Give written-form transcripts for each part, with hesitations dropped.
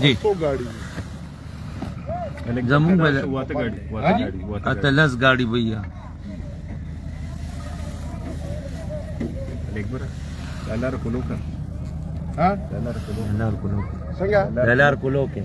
जी जम्मू अतलस गाड़ी भैया LR Kuluka LR Kuluka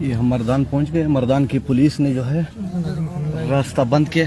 ये हम मर्दान पहुंच गए। मर्दान की पुलिस ने जो है रास्ता बंद किया।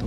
तो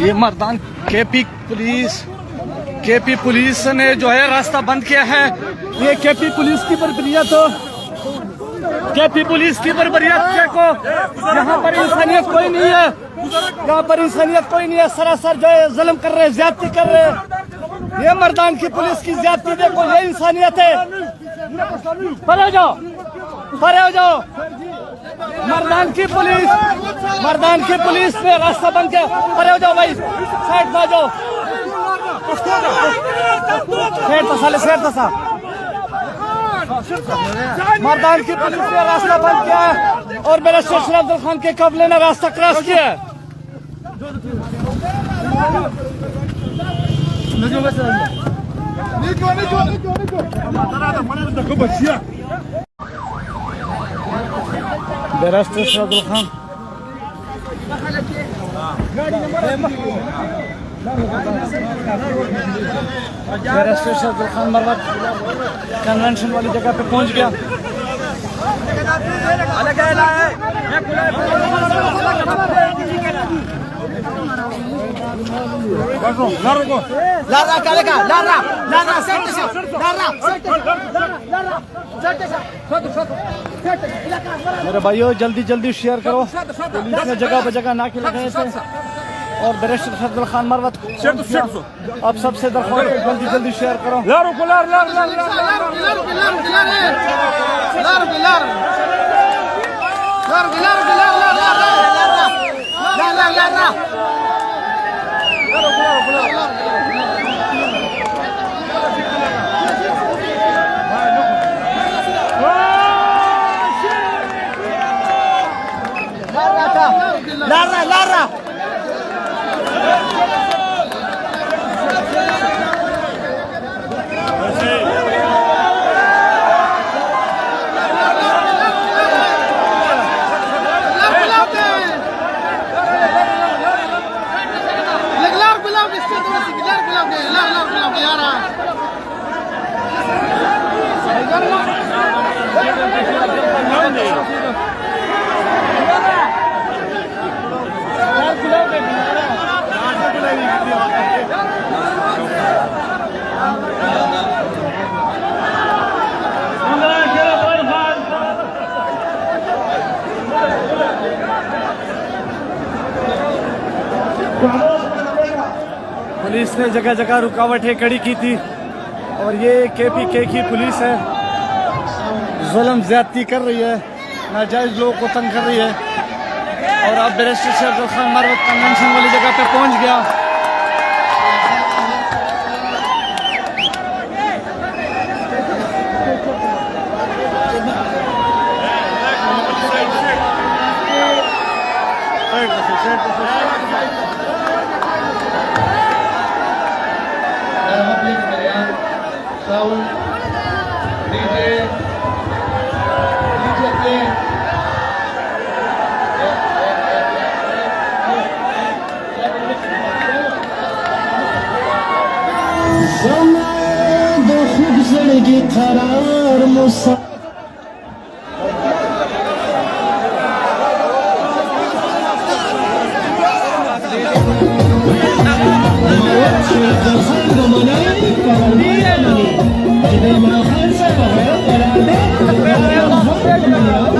ये मर्दान केपी पुलिस ने जो है रास्ता बंद किया है। ये केपी पुलिस की बर्बरियत केपी पुलिस की बर्बरियत को यहाँ पर इंसानियत कोई नहीं है। यहाँ पर इंसानियत कोई नहीं है। सरासर जो है जुल्म कर रहे हैं, ज्यादती कर रहे हैं। ये मर्दान की पुलिस की ज्यादती देखो, ये इंसानियत है। परे हो जाओ, परे हो जाओ। मर्दान की पुलिस ने रास्ता बंद किया। परे हो जाओ भाई, साइड में आ जाओ। मर्दान की पुलिस ने रास्ता बंद किया है और मेरे शेख अब्दुल खान के कबले ने रास्ता क्रॉस किया है। Barrister Sheikh Abdul Khan barrister Sheikh Abdul Khan Marwat convention वाली जगह पे पहुंच गया। मेरे भाइयों जल्दी जल्दी शेयर करो। पुलिस ने जगह पे जगह नाके लगाए थे और बैरिस्टर शेख अब्दुल खान मरवत आप सबसे दरख्वास्त है जल्दी जल्दी शेयर करो। लारा पुलिस ने जगह जगह रुकावटें खड़ी की थी और ये केपीके की पुलिस है, जुल्म ज्यादती कर रही है, नाजायज लोगों को तंग कर रही है। और अब बैरिस्टर शेख अब्दुल खान मरवत कन्वेंशन वाली जगह पे पहुंच गया।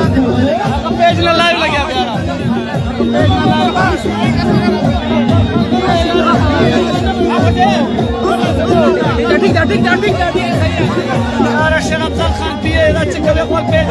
पेज में लाइव लगे प्यारा शेर अफजल खान पिए चक्कर पेज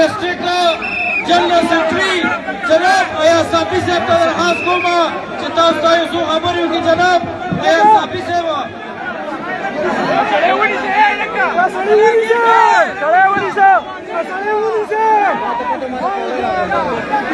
डिस्ट्रिक्ट जनरल सेक्रेटरी जनाब आया साफी से दरखास्त कोमा चिता सो खबर की जनाब आया साफी से